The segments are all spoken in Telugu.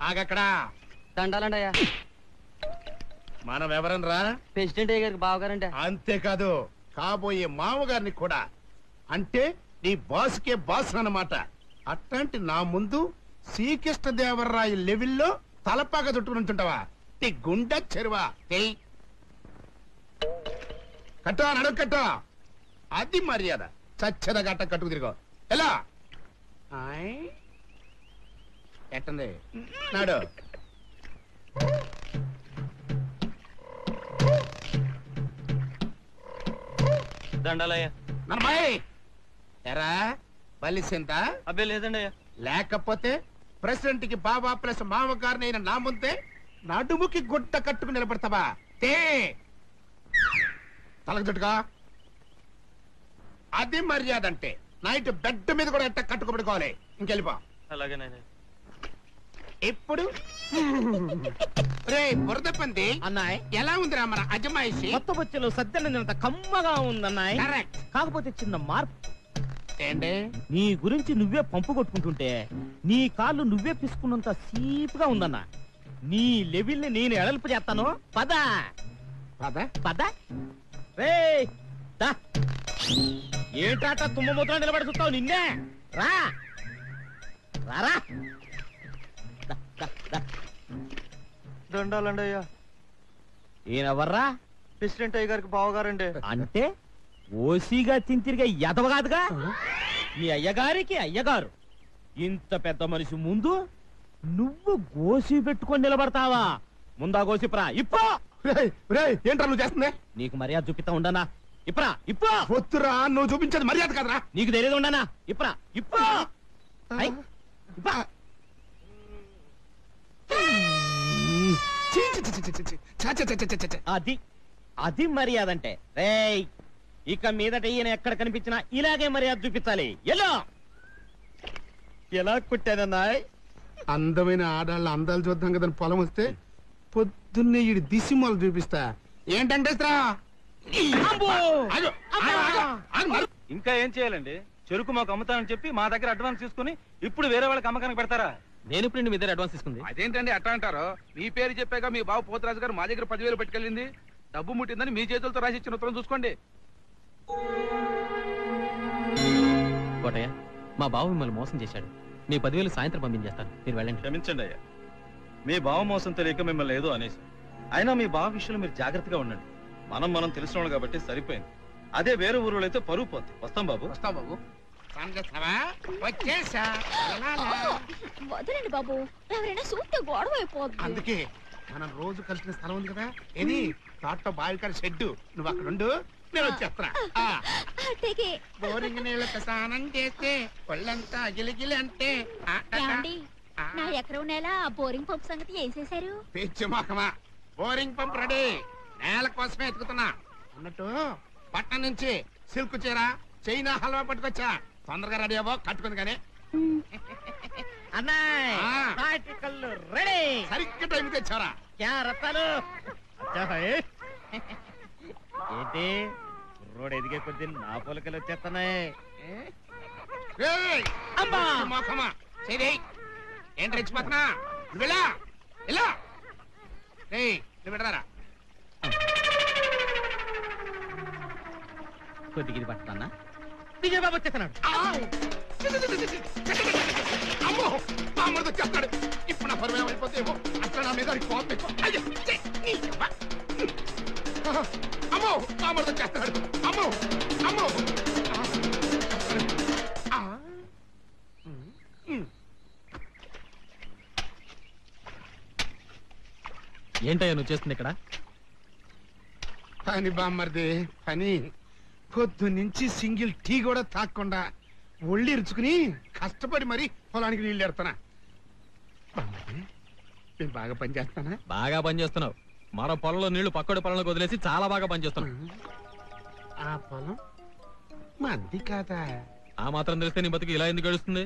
ఆగక్కడా దండాలండి అయ్యా. మనం ఎవరనరా? ప్రెసిడెంట్ అయ్య గారికి బావగారండి. అంతేకాదు కాబోయే మామగారిని కూడా. అంటే నీ బాస్కే బాస్ అన్నమాట. అట్లాంటి నా ముందు శ్రీకృష్ణదేవరాయ లెవెల్లో తలపాక చుట్టుకుంటుంటావా? నీ గుండె చెరువా కట్టా నడుగు కట్టా. అది మర్యాద. చచ్చద గట్ట కట్టుకు తిరుగు. ఎలా ఎట్టంది నాడు? దండాలయ్యా. నర్మాయ్ ఎరా బలిసింత? అబ్బే లేదండి అయ్యా. లేకపోతే ప్రెసిడెంట్ కి బాబా ప్లస్ మామగారిని అయిన నా ముందే నడుముకి గుడ్డ కట్టుకుని నిలబడతావా? తే తలకు చుట్టుగా. అది మర్యాద అంటే. నైట్ బెడ్ మీద కూడా ఎట్ట కట్టుకోబడుకోవాలి. ఇంకెళ్ళిపో. అలాగేనండి. ఇప్పుడు రే బురద పంది అన్నాయ్ ఎలా ఉందిరా మన అజమాయిషి? కొత్త బొచ్చలు సద్దెనంత కమ్మగా ఉందన్నాయ్. కరెక్ట్. కాకపోతే చిన్న మార్పు. ఏంటి? నీ గురించి నువ్వే పంపు కొట్టుకుంటుంటే నీ కాళ్ళు నువ్వే పిసుకున్నంత సీపుగా ఉందన్నా. నీ లెవెల్ ని నేను ఎడల్పు చేస్తాను. పద పద పద. రే ఏంటాట తుమ్మమూతలో నిలబడి చూస్తావు? నిన్నే రా రారా. దండాలండి అయ్యా. ఈయనెవర్రా? ప్రెసిడెంట్ అయ్య గారికి బావగారండి. అంటే ఓసీగా తింతిరిగా ఎదవగాదుగా. మీ అయ్యగారికి అయ్యగారు. ఇంత పెద్ద మనిషి ముందు నువ్వు గోసి పెట్టుకొని నిలబడతావా? ముందా గోసిప్రా ఇప్పో. ఏంట్రా నువ్వు చేస్తుంది? నీకు మర్యాద చూపిస్తా ఉండనా? ఇప్రా ఇప్పో. వద్దురా, నువ్వు చూపించేది మర్యాద కదరా. నీకు తెలియదు ఉండనా? ఇప్రా ఇప్పో. అది అది మర్యాద అంటే. రేయ్ ఇక మీదట ఈయన ఎక్కడ కనిపించినా ఇలాగే మర్యాద చూపించాలి. ఎలా ఎలా కుట్టానన్నాయ్? అందమైన ఆడాళ్ళ అందాలు చూద్దాం కదా పొలం వస్తే పొద్దున్నే ఈ దిశమలు చూపిస్తా. ఏంటంటే ఇంకా ఏం చేయాలండి? చెరుకు మాకు అమ్ముతానని చెప్పి మా దగ్గర అడ్వాన్స్ తీసుకుని ఇప్పుడు వేరే వాళ్ళకి అమ్మకానికి పెడతారా? నేను ఇప్పుడు మీ దగ్గర అడ్వాన్స్ తీసుకుంది. అదేంటండి అట్లా అంటారు? మీ పేరు చెప్పాక మీ బాబు పోతరాజు గారు మా దగ్గర 10,000 పెట్టుకెళ్ళింది. డబ్బు ముట్టిందని మీ చేతులతో రాసి ఇచ్చిన ఉత్తరం చూసుకోండి. కోటయ్య, మా బావ మిమ్మల్ని మోసం చేశాడు. మీ 10,000 సాయంత్రం పంపించేస్తాను. మీరు వెళ్ళండి. క్షమించండి అయ్యా, మీ బావ మోసం తెలియక మిమ్మల్ని ఏదో అనేసి. అయినా మీ బావ విషయంలో మీరు జాగ్రత్తగా ఉండండి. మనం తెలిసిన వాళ్ళు కాబట్టి సరిపోయింది. అదే వేరే ఊరు అయితే పరువు పోతుంది. వస్తాం బాబు. వస్తాం బాబు. వచ్చేసా. వదలండి బాబు, ఎవరైనా చూస్తే గొడవ అయిపోద్ది. అందుకే మనం రోజు కలిసిన స్థలం ఉంది కదా, ఏది తాటో బావికాడ షెడ్డు. నువ్వు అక్కడ ఉండు, నేను వచ్చేస్తా. బోరింగ్ నీళ్ళతో స్నానం చేస్తే ఒళ్ళంతా గిలిగిలి అంటే. నా ఎకరం నేల బోరింగ్ పంప్ సంగతి వేసేశారు. పిచ్చి మొహమా, బోరింగ్ పంప్ రెడీ. నేల కోసమే ఎత్తుకుతున్నా. అన్నట్టు పట్నం నుంచి సిల్క్ చీర, చైనా హల్వా పట్టుకొచ్చా. తొందరగా రెడీ అవ్వ, కట్టుకుంది కానీ. సరిగ్గా టైం తెచ్చారా? ఏంటి రోడ్ ఎదిగే కొద్ది నా పొలకలు వచ్చేస్తున్నాయి. ఏంటి రెచ్చిపోతున్నా? నువ్వెలా ఇలా నువ్వు విడరారా? కొద్దిగా ఇది పట్టుకున్నా. విజయబాబు వచ్చేస్తున్నాడు. అమ్మో బామ్మడితో చెప్తాడు. ఇప్పుడు నా పరువు ఏమైపోతేమో. అసలు నా మీద అమ్మో బామ్మడితో చేస్తాడు. అమ్మో అమ్మో. ఏంటయ్యా నువ్వు చేస్తుంది ఇక్కడ? పని బామ్మర్ది పని. పొద్దు నుంచి సింగిల్ టీ కూడా తాకుండా ఒళ్ళు ఇరుచుకుని కష్టపడి మరి పొలానికి నీళ్ళు ఎడతానా. నేను బాగా పని చేస్తానా? బాగా పని చేస్తున్నావు. మరో పొలంలో నీళ్లు పక్కడి పొలంలోకి వదిలేసి చాలా బాగా పని చేస్తున్నావు. ఆ పొలం మంది కాదా? ఆ మాత్రం తెలిస్తే నీ బతుకు ఇలా ఎందుకు గడుస్తుంది?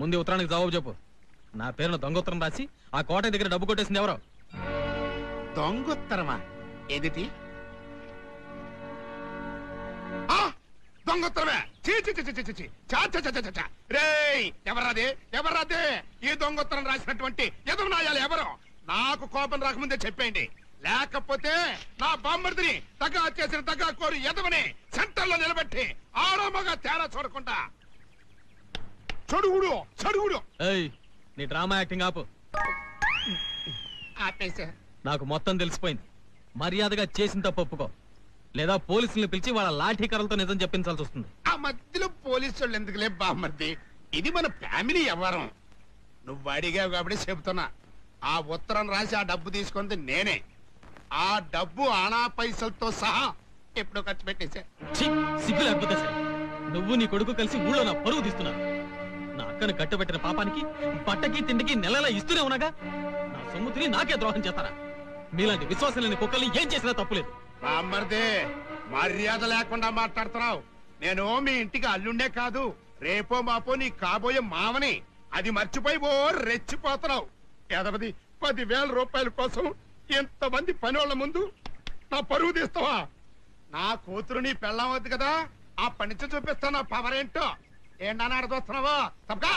ముందు ఉత్తరానికి జవాబు చెప్పు. నా పేరును దొంగోత్తరం రాసి ఆ కోట దగ్గర డబ్బు కొట్టేసింది ఎవరో? దొంగోత్తరమా? ఏదిటి? దొంగోత్తరమే రేయ్ ఎవరాదే ఎవరాదే ఈ దొంగోత్తరం రాసినటువంటి ఎదురునాయాలు ఎవరు? నాకు కోపం రాకముందే చెప్పేయండి, లేకపోతే నా బామ్మర్దిని దగ్గర చేసిన దగ్గర కోరు ఎదవని సెంటర్ లో నిలబెట్టి ఆడమగా తేడా చూడకుండా చడుగుడు చడుగుడు. నీ డ్రామా యాక్టింగ్ ఆపు. ఆపేసా. నాకు మొత్తం తెలిసిపోయింది. మర్యాదగా చేసిన తప్పు ఒప్పుకో, లేదా పోలీసుల్ని పిలిచి వాళ్ళ లాఠీ కర్రలతో నిజం చెప్పించాల్సి వస్తుంది. ఆ మధ్యలో పోలీసు వాళ్ళు ఎందుకులే బామ్మర్ది, ఇది మన ఫ్యామిలీ వ్యవహారం. నువ్వు అడిగావు కాబట్టి చెబుతున్నా. ఆ ఉత్తరం రాసి ఆ డబ్బు తీసుకుంది నేనే. ఆ డబ్బు ఆనా పైసలతో సహా ఎప్పుడో ఖర్చు పెట్టేశా. సిగ్గు లేకపోతే సరే, నువ్వు నీ కొడుకు కలిసి ఊళ్ళో నా పరువు తీస్తున్నారు. నా అక్కను కట్టుబెట్టిన పాపానికి బట్టకి తిండికి నెలలా ఇస్తూనే ఉన్నాగా, నా సొమ్ముతిని నాకే ద్రోహం చేస్తారా? మీలాంటి విశ్వాసం లేని కుక్కల్ని ఏం చేసినా తప్పులేదు. బామ్మర్ది మర్యాద లేకుండా మాట్లాడుతున్నావు. నేను మీ ఇంటికి అల్లుండే కాదు, రేపో మాపో నీ కాబోయే మామని. అది మర్చిపోయి ఓ రెచ్చిపోతున్నావు. ఎదవది 10,000 రూపాయల కోసం ఎంతమంది పనోళ్ల ముందు నా పరువు తీస్తావా? నా కూతురు నీ పెళ్ళం వద్దు కదా, ఆ పనిచి చూపిస్తా నా పవర్ ఏంటో. ఏంటని అడదొస్తున్నావా? తప్పకా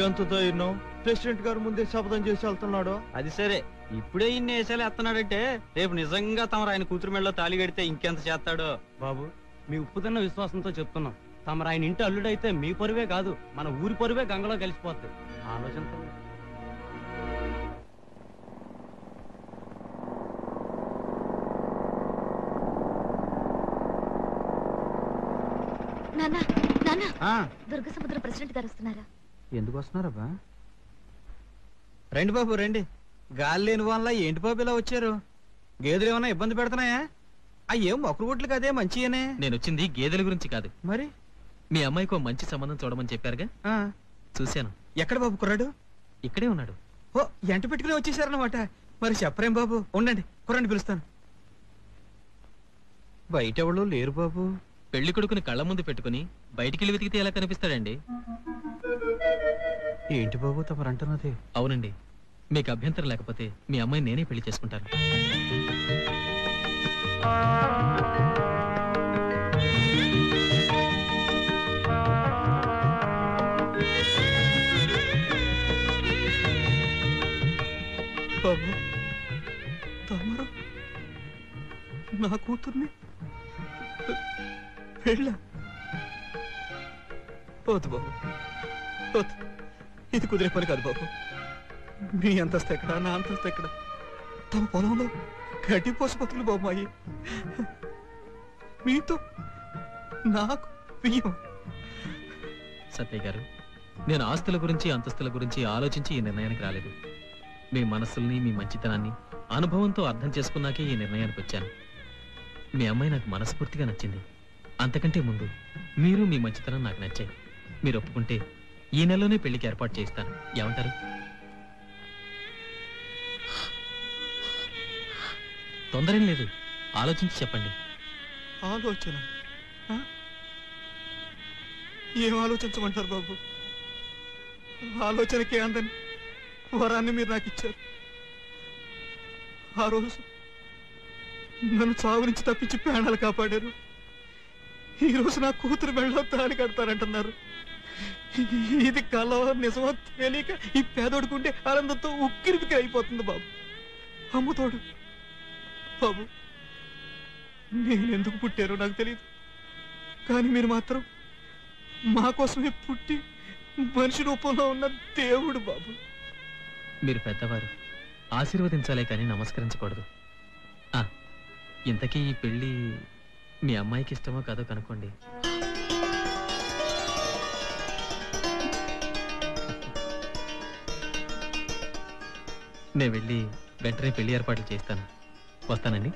ఎంత ధైర్యం, ప్రెసిడెంట్ గారు ముందే శపథం చేసి వెళ్తున్నాడు. అది సరే, ఇప్పుడే ఇన్ని వేసాలు ఎత్తన్నాడంటే రేపు నిజంగా తమరు ఆయన కూతురు మెడలో తాళి కడితే ఇంకెంత చేస్తాడో. బాబు, మీ ఉప్పుతున్న విశ్వాసంతో చెప్తున్నాం. తమరు ఆయన ఇంటి అల్లుడైతే మీ పరువే కాదు, మన ఊరి పరువే గంగలో కలిసిపోద్ది. ఆలోచనతో నాన్న నాన్న, దుర్గ సముద్ర ప్రెసిడెంట్ గారు వస్తున్నారా? ఎందుకు వస్తున్నారబ్బా? రండి బాబు రండి. గాలి లేని వల్ల ఏంటి బాబు ఇలా వచ్చారు? గేదెలు ఏమన్నా ఇబ్బంది పెడుతున్నాయా? అయ్యేం మొక్కలు గుట్లు కదే మంచిగానే. నేను వచ్చింది గేదెల గురించి కాదు. మరి మీ అమ్మాయికి మంచి సంబంధం చూడమని చెప్పారుగా, చూశాను. ఎక్కడ బాబు కుర్రాడు? ఇక్కడే ఉన్నాడు. ఓ, ఎంట పెట్టుకుని వచ్చేసారన్నమాట. మరి చెప్పరేం బాబు, ఉండండి కుర్రాడిని పిలుస్తాను. బయట ఎవరు లేరు బాబు. పెళ్లి కొడుకుని కళ్ళ ముందు పెట్టుకుని బయటికి వెతికితే ఎలా కనిపిస్తాడండి? ఏంటి బాబు తమరంటున్నది? అవునండి, మీకు అభ్యంతరం లేకపోతే మీ అమ్మాయిని నేనే పెళ్లి చేసుకుంటాను. బాబు, తమరు నా కూతుర్ని పెళ్ళ వద్దు బాబు, వద్దు. ఇది కుదిరే పని కాదు బాబు. మీ అంతస్తు ఎక్కడ, నా అంతస్తు ఎక్కడ? తమ పొలంలో గడ్డి పోసుపత్రులు బాబు అయ్యి, మీతో నాకు బియ్యం. సత్యయ్య గారు, నేను ఆస్తుల గురించి అంతస్తుల గురించి ఆలోచించి ఈ నిర్ణయానికి రాలేదు. మీ మనస్సుల్ని, మీ మంచితనాన్ని అనుభవంతో అర్థం చేసుకున్నాకే ఈ నిర్ణయానికి వచ్చాను. మీ అమ్మాయి నాకు మనస్ఫూర్తిగా నచ్చింది. అంతకంటే ముందు మీరు మీ మంచితనం నాకు నచ్చాయి. మీరు ఒప్పుకుంటే ఈ నెలలోనే పెళ్లికి ఏర్పాటు చేస్తాను. ఏమంటారు? తొందరేం లేదు, ఆలోచించి చెప్పండి. ఆలోచన? ఏం ఆలోచించమంటారు బాబు? ఆలోచనకే అందని వరాన్ని మీరు నాకు ఇచ్చారు. ఆ రోజు నన్ను చావు నుంచి తప్పించి ప్రాణాలు కాపాడారు. ఈ రోజు నా కూతురు మెళ్ళలో తాళి కడతారంటున్నారు. ఇది కల నిజమో తెలియక ఈ పేదోడుకుంటే ఆనందంతో ఉక్కిరిబిక్కిరి అయిపోతుంది బాబు. అమ్ముతోడు బాబు, నేనెందుకు పుట్టారో నాకు తెలియదు, కానీ మీరు మాత్రం మా కోసమే పుట్టి మనిషి రూపంలో ఉన్న దేవుడు బాబు. మీరు పెద్దవారు, ఆశీర్వదించాలే కానీ నమస్కరించకూడదు. ఇంతకీ ఈ పెళ్లి మీ అమ్మాయికి ఇష్టమో కాదో కనుక్కోండి. నేను వెళ్ళి వెంటనే పెళ్లి ఏర్పాట్లు చేస్తాను. వస్తానండి.